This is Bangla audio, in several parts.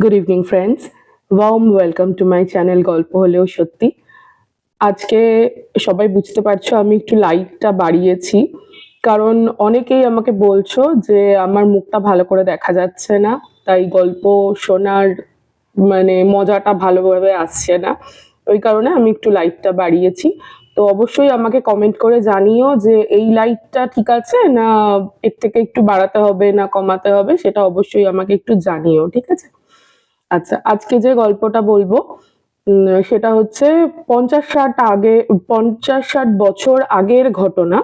Good evening friends, warm welcome to my channel গল্প হলেও সত্যি। আজকে সবাই বুঝতে পারছো আমি একটু লাইটটা বাড়িয়েছি, কারণ অনেকেই আমাকে বলছো যে আমার মুখটা ভালো করে দেখা যাচ্ছে না, তাই গল্প শোনার মজাটা ভালোভাবে আসছে না। ওই কারণে আমি একটু লাইটটা বাড়িয়েছি। তো অবশ্যই আমাকে কমেন্ট করে জানিও যে এই লাইটটা ঠিক আছে না, এর থেকে একটু বাড়াতে হবে না কমাতে হবে, সেটা অবশ্যই আমাকে একটু জানিও, ঠিক আছে? আচ্ছা, আজকে যে গল্পটা বলবো সেটা হচ্ছে 50-60 বছর আগের ঘটনা।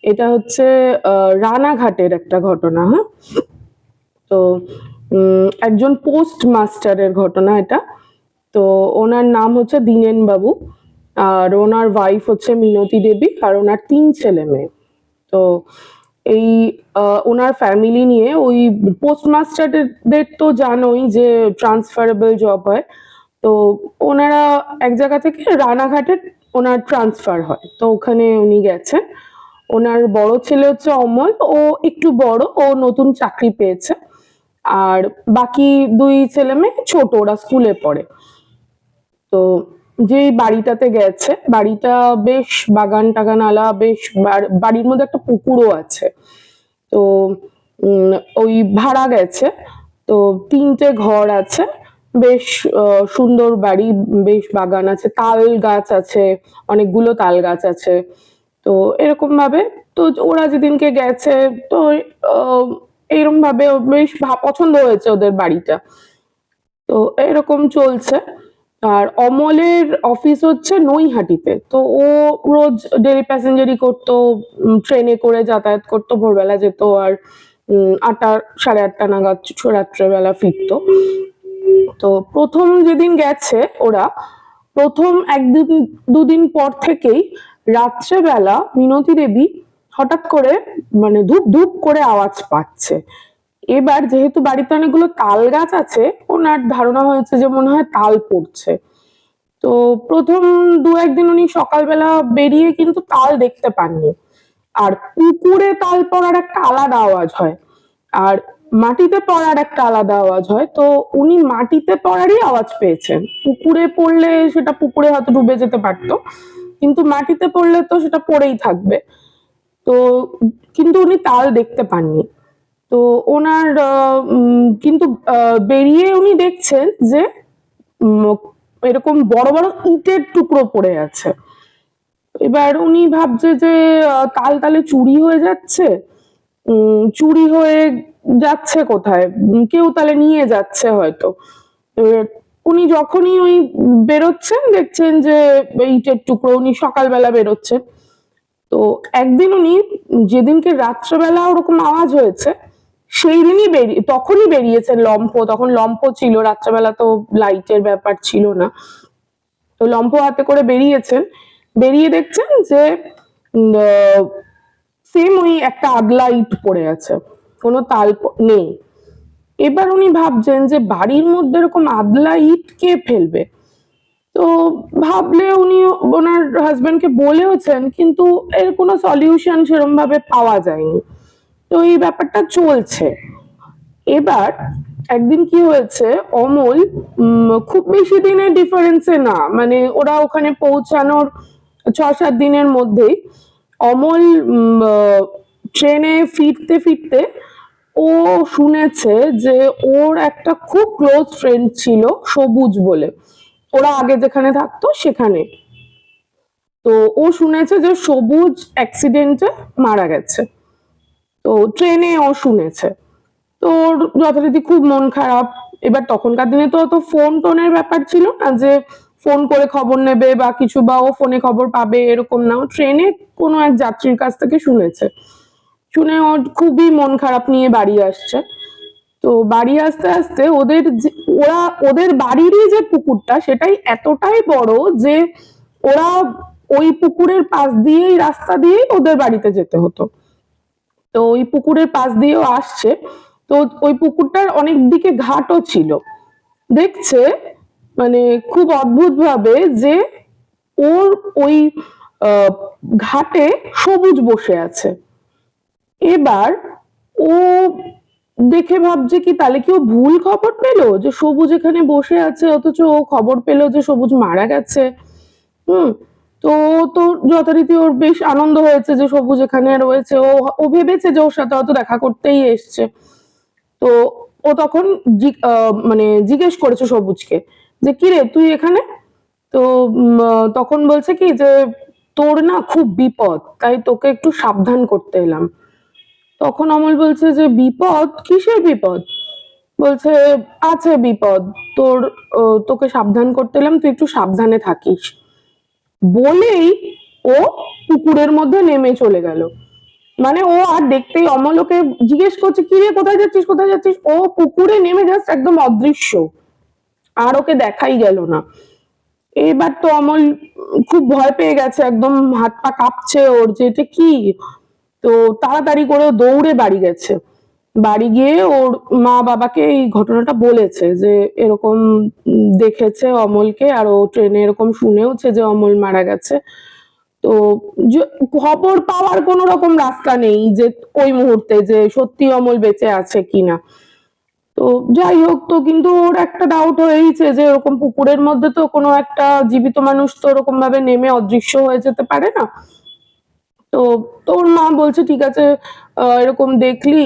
এটা হচ্ছে রানাঘাটের একটা ঘটনা। হ্যাঁ, তো একজন পোস্ট মাস্টারের ঘটনা এটা। তো ওনার নাম হচ্ছে দীনেন বাবু, আর ওনার ওয়াইফ হচ্ছে মিনতি দেবী, আর ওনার 3 ছেলে মেয়ে। তো এই ওনার ফ্যামিলি নিয়ে ওই পোস্টমাস্টারদের তো জানোই যে ট্রান্সফারেবল জব হয়। তো ওনারা এক জায়গা থেকে রানাঘাটে ওনার ট্রান্সফার হয়, তো ওখানে উনি গেছেন। ওনার বড় ছেলে হচ্ছে অমল, ও একটু বড়, ও নতুন চাকরি পেয়েছে। আর বাকি 2 ছেলে মেয়ে ছোট, ওরা স্কুলে পড়ে। তো যেই বাড়িটাতে গেছে, বাড়িটা বেশ বাগান টাগান আলা, বেশ বাড়ির মধ্যে একটা পুকুরও আছে। তো ওই ভাড়া গেছে। তো 3টে ঘর আছে, বেশ সুন্দর বাড়ি, বেশ বাগান আছে, তাল গাছ আছে, অনেকগুলো তাল গাছ আছে। তো এরকম ভাবে, তো ওরা যেদিনকে গেছে, তো আহ, এরকম ভাবে বেশ পছন্দ হয়েছে ওদের বাড়িটা। তো এরকম চলছে। আর অমলের অফিস হচ্ছে নৈহাটিতে, তো ও রোজ ডেলি প্যাসেঞ্জারি করতো, ট্রেনে করে যাতায়াত করতো, ভোরবেলা যেত আর 8টা 8:30 নাগাদ রাত্রেবেলা ফিরতো। তো প্রথম যেদিন গেছে ওরা, প্রথম 1-2 দিন পর থেকেই রাত্রেবেলা মিনতি দেবী হঠাৎ করে ধূপ ধূপ করে আওয়াজ পাচ্ছে। এবার যেহেতু বাড়িতে অনেকগুলো তাল গাছ আছে, ওনার ধারণা হয়েছে যে মনে হয় তাল পড়ছে। তো প্রথম 2-1 দিন উনি সকালবেলা বেরিয়ে কিন্তু তাল দেখতে পাননি। আর পুকুরে তাল পড়ার একটা আলাদা আওয়াজ হয়, আর মাটিতে পড়ার একটা আলাদা আওয়াজ হয়। তো উনি মাটিতে পড়ারই আওয়াজ পেয়েছেন। পুকুরে পড়লে সেটা পুকুরে হয়তো ডুবে যেতে পারতো, কিন্তু মাটিতে পড়লে তো সেটা পড়েই থাকবে। তো কিন্তু উনি তাল দেখতে পাননি। তো ওনার কিন্তু বেরিয়ে উনি দেখছেন যে উম, এরকম বড় বড় ইটের টুকরো পড়ে আছে। এবার উনি ভাবছে যে তাল তালে চুরি হয়ে যাচ্ছে, চুরি হয়ে যাচ্ছে কোথায়, কেউ তাহলে নিয়ে যাচ্ছে হয়তো। এবার উনি যখনই ওই বেরোচ্ছেন, দেখছেন যে ইটের টুকরো, উনি সকালবেলা বেরোচ্ছেন। তো একদিন উনি, যেদিনকে রাত্রেবেলা ওরকম আওয়াজ হয়েছে, সেই দিনই তখনই বেরিয়েছেন লম্ফ, তখন লম্ফ ছিল, রাত্রেবেলা তো লাইটের ব্যাপার ছিল না। তো লম্ফ হাতে করে বেরিয়েছেন, বেরিয়ে দেখছেন যে সেম ওই একটা আগলা ইট পড়ে আছে, কোনো তাল নেই। এবার উনি ভাবছেন যে বাড়ির মধ্যে এরকম আদলা ইট কে ফেলবে। তো ভাবলে উনি ওনার হাজবেন্ডকে বলেওছেন, কিন্তু এর কোনো সলিউশন সেরকম ভাবে পাওয়া যায়নি। তো এই ব্যাপারটা চলছে। এবার একদিন কি হয়েছে, অমল খুব বেশি দিনের ডিফারেন্সে না, ওরা ওখানে পৌঁছানোর 6-7 দিনের মধ্যেই অমল ট্রেনে ফিরতে ফিরতে ও শুনেছে যে ওর একটা খুব ক্লোজ ফ্রেন্ড ছিল সবুজ বলে, ওরা আগে যেখানে থাকতো সেখানে। তো ও শুনেছে যে সবুজ অ্যাক্সিডেন্টে মারা গেছে। তো ট্রেনে ও শুনেছে। তো ওর যথারীতি খুব মন খারাপ। এবার তখনকার দিনে তো অত ফোন টোনের ব্যাপার ছিল না যে ফোন করে খবর নেবে বা কিছু, বা ও ফোনে খবর পাবে এরকম না, ট্রেনে কোনো এক যাত্রীর কাছ থেকে শুনেছে। শুনে ওর খুবই মন খারাপ নিয়ে বাড়ি আসছে। তো বাড়ি আসতে আসতে ওদের বাড়িরই যে পুকুরটা, সেটাই এতটাই বড় যে ওরা ওই পুকুরের পাশ দিয়েই, রাস্তা দিয়েই ওদের বাড়িতে যেতে হতো। তো ওই পুকুরের পাশ দিয়েও আসছে। তো ওই পুকুরটার অনেক দিকে ঘাটও ছিল। দেখছে খুব অদ্ভুত ভাবে যে ওর ওই আহ, ঘাটে সবুজ বসে আছে। এবার ও দেখে ভাবছে কি তাহলে কি ও ভুল খবর পেলো যে সবুজ এখানে বসে আছে, অথচ ও খবর পেলো যে সবুজ মারা গেছে। হুম। তো ও তো যথারীতি ওর বেশ আনন্দ হয়েছে যে সবুজ এখানে রয়েছে, ও ভেবেছে যে ওর সাথে হয়তো দেখা করতেই এসছে। তো ও তখন মানে জিজ্ঞেস করেছে সবুজকে যে কিরে তুই এখানে। তো তখন বলছে কি যে তোর না খুব বিপদ, তাই তোকে একটু সাবধান করতে এলাম। তখন অমল বলছে যে বিপদ, কিসের বিপদ? বলছে আছে বিপদ, তোর তোকে সাবধান করতে এলাম, তুই একটু সাবধানে থাকিস। বলেই ও পুকুরের মধ্যে নেমে চলে গেল। মানে ও আর দেখতেই, অমল ওকে জিজ্ঞেস করছে কি রে কোথায় যাচ্ছিস কোথায় যাচ্ছিস, ও পুকুরে নেমে জাস্ট একদম অদৃশ্য, আর ওকে দেখাই গেল না। এবার তো অমল খুব ভয় পেয়ে গেছে, একদম হাত পা কাঁপছে ওর যে এটা কি। তো তাড়াতাড়ি করে ও দৌড়ে বাড়ি গেছে। বাড়ি গিয়ে ওর মা বাবাকে এই ঘটনাটা বলেছে যে এরকম দেখেছে অমলকে, আর ও ট্রেনে এরকম শুনেওছে যে অমল মারা গেছে। তো খবর পাওয়ার কোনো রকম রাস্তা নেই যে ওই মুহূর্তে যে সত্যি অমল বেঁচে আছে কিনা। তো যাই হোক, তো কিন্তু ওর একটা ডাউট হয়েইছে যে এরকম পুকুরের মধ্যে তো কোনো একটা জীবিত মানুষ তো ওরকম ভাবে নেমে অদৃশ্য হয়ে যেতে পারে না। তো তোর মা বলছে ঠিক আছে, এরকম দেখলি,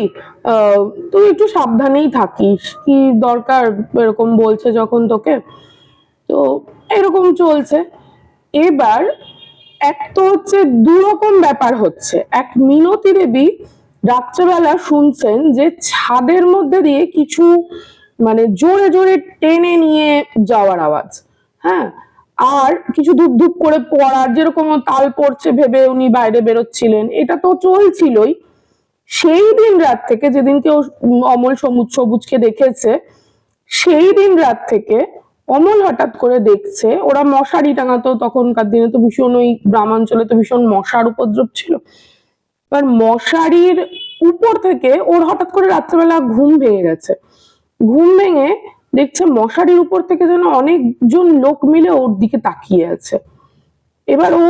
আহ, তুই একটু সাবধানেই থাকিস, কি দরকার এরকম বলছে যখন তোকে। তো এরকম চলছে। এবার এক তো হচ্ছে দুরকম ব্যাপার হচ্ছে, এক মিনতি দেবী রাত্রেবেলা শুনছেন যে ছাদের মধ্যে দিয়ে কিছু মানে জোরে জোরে টেনে নিয়ে যাওয়ার আওয়াজ। হ্যাঁ। আর কিছু ধূপ ধূপ করে পড়ার যেরকম তাল পড়ছে ভেবে উনি বাইরে বেরোচ্ছিলেন, এটা তো চলছিলই। সেই দিন রাত থেকে যেদিনকে অমল সবুজকে দেখেছে, সেই দিন রাত থেকে অমল হঠাৎ করে দেখছে, ওরা মশারি টাঙাতো তখনকার দিনে, তো ভীষণ ওই গ্রামাঞ্চলে তো ভীষণ মশার উপদ্রব ছিল। এবার মশারির উপর থেকে ওর হঠাৎ করে রাত্রেবেলা ঘুম ভেঙে গেছে। ঘুম ভেঙে দেখছে মশারির উপর থেকে যেন অনেকজন লোক মিলে ওর দিকে তাকিয়ে আছে। এবার ও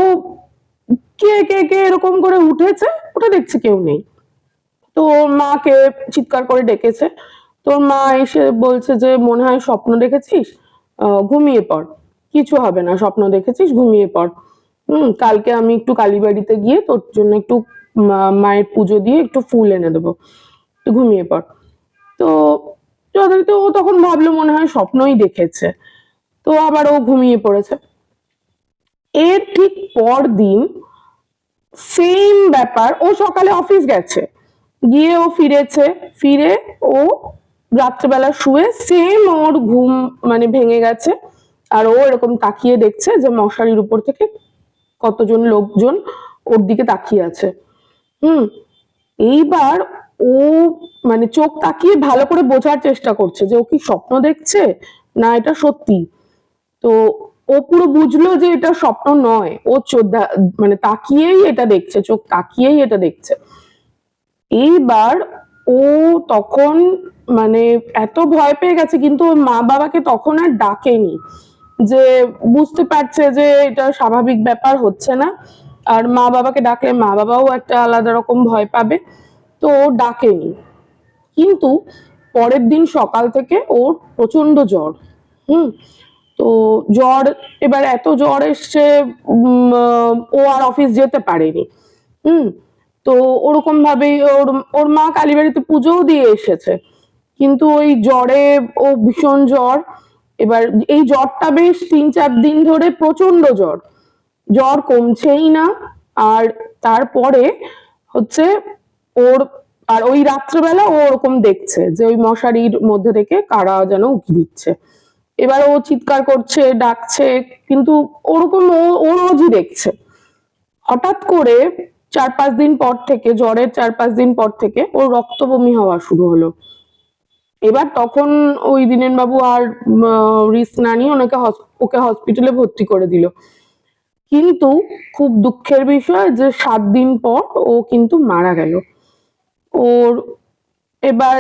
কে কে কে এরকম করে উঠেছে, ওটা দেখছে কেউ নেই। তো ওর মাকে চিৎকার করে ডেকেছে। তোর মা এসে বলছে যে মনে হয় স্বপ্ন দেখেছিস, ঘুমিয়ে পড়, কিছু হবে না, স্বপ্ন দেখেছিস ঘুমিয়ে পড়। কালকে আমি একটু কালীবাড়িতে গিয়ে তোর জন্য একটু মায়ের পুজো দিয়ে একটু ফুল এনে দেবো, তুই ঘুমিয়ে পড়। তো যথারীতি ও তখন ভাবলো মনে হয় স্বপ্নই দেখেছে, তো আবার ও ঘুমিয়ে পড়েছে। এর ঠিক পর দিন সেম ব্যাপার, ও সকালে অফিস গেছে, গিয়ে ও ফিরেছে, ফিরে ও রাত্রেবেলা শুয়ে সেম ওর ঘুম মানে ভেঙে গেছে। আর ও এরকম তাকিয়ে দেখছে যে মশারির উপর থেকে কতজন লোকজন ওর দিকে তাকিয়ে আছে। হুম। এইবার ও মানে চোখ তাকিয়ে ভালো করে বোঝার চেষ্টা করছে যে ও কি স্বপ্ন দেখছে না এটা সত্যি। তো ও পুরো বুঝলো যে এটা স্বপ্ন নয়, ও মানে তাকিয়েই এটা দেখছে, চোখ তাকিয়েই এটা দেখছে। এইবার ও তখন মানে এত ভয় পেয়ে গেছে, কিন্তু ওর মা বাবাকে তখন আর ডাকেনি, যে বুঝতে পারছে যে এটা স্বাভাবিক ব্যাপার হচ্ছে না, আর মা বাবাকে ডাকলে মা বাবাও একটা আলাদা রকম ভয় পাবে, তো ও ডাকেনি। কিন্তু পরের দিন সকাল থেকে ওর প্রচন্ড জ্বর। হুম। তো জ্বর, এবার এত জ্বর এসছে, ও আর অফিস যেতে পারেনি। হুম। তো ওরকম ভাবেই ওর ওর মা কালীবাড়িতে পুজোও দিয়ে এসেছে, কিন্তু ওই জ্বরে ও ভীষণ জ্বর। এবার এই জ্বরটা বেশ 3-4 দিন ধরে প্রচন্ড জ্বর, জ্বর কমছেই না। আর তারপরে হচ্ছে ওর, আর ওই রাত্রেবেলা ও ওরকম দেখছে যে ওই মশারির মধ্যে থেকে কারা যেন উকি দিচ্ছে। এবার ও চিৎকার করছে ডাকছে, কিন্তু ওরকম ও রোজই দেখছে। হঠাৎ করে 4-5 দিন পর থেকে, জ্বরের 4-5 দিন পর থেকে ওর রক্ত বমি হওয়া শুরু হলো। এবার তখন ওই দিনেন বাবু আর রিস্ক না নিয়ে ওকে হসপিটালে ভর্তি করে দিল। কিন্তু খুব দুঃখের বিষয় যে 7 দিন পর ও কিন্তু মারা গেল। ওর এবার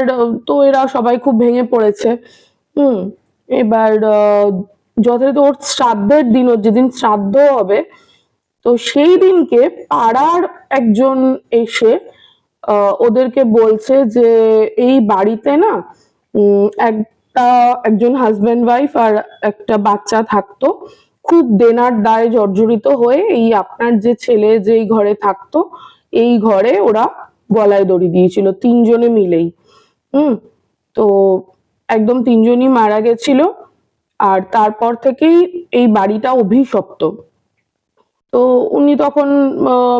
তো এরা সবাই খুব ভেঙে পড়েছে। হুম। এবার যথারীতি ওর শ্রাদ্ধের দিন, ওর যেদিন শ্রাদ্ধ হবে, তো সেই দিনকে পাড়ার একজন এসে ওদেরকে বলছে যে এই বাড়িতে না একজন হাজবেন্ড ওয়াইফ আর একটা বাচ্চা থাকতো, খুব দেনার দায়ে জর্জরিত হয়ে এই আপনার যে ছেলে যেই ঘরে থাকতো এই ঘরে ওরা গলায় দড়ি দিয়েছিল, তিনজনে মিলেই। তো একদম তিনজনই মারা গেছিল। আর তারপর থেকেই এই বাড়িটা অভিশপ্ত। তো উনি তখন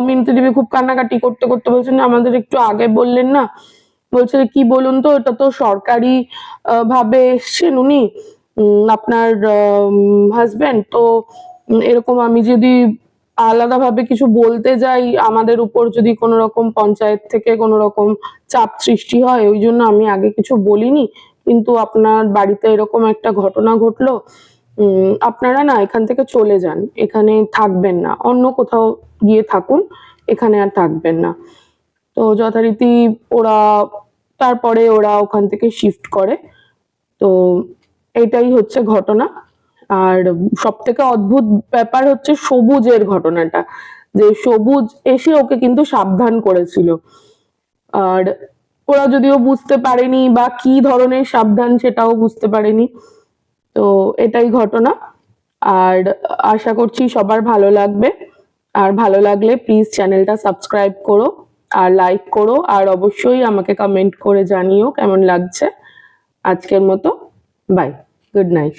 মিনতি দেবী খুব কান্নাকাটি করতে করতে বলছেন, আমাদের একটু আগে বললেন না। বলছে কি বলুন তো, এটা তো সরকারি ভাবে এসছেন উনি, আপনার হাজবেন্ড তো, এরকম আমি যদি আলাদাভাবে কিছু বলতে যাই আমাদের উপর যদি কোনো রকম পঞ্চায়েত থেকে কোনো রকম চাপ সৃষ্টি হয়, ওই জন্য আমি আগে কিছু বলিনি। কিন্তু আপনার বাড়িতে এরকম একটা ঘটনা ঘটলো, আপনারা না এখান থেকে চলে যান, এখানে থাকবেন না, অন্য কোথাও গিয়ে থাকুন, এখানে আর থাকবেন না। তো যথারীতি তারপরে ওরা ওখান থেকে শিফট করে। তো এটাই হচ্ছে ঘটনা। আর সব থেকে অদ্ভুত ব্যাপার হচ্ছে সবুজের ঘটনাটা, যে সবুজ এসে ওকে কিন্তু সাবধান করেছিল। আর ওরা যদিও বুঝতে পারেনি বা কি ধরনের সাবধান সেটাও বুঝতে পারেনি। তো এটাই ঘটনা। আর আশা করছি সবার ভালো লাগবে। আর ভালো লাগলে প্লিজ চ্যানেলটা সাবস্ক্রাইব করো আর লাইক করো, আর অবশ্যই আমাকে কমেন্ট করে জানিও কেমন লাগছে। আজকের মতো বাই, গুড নাইট।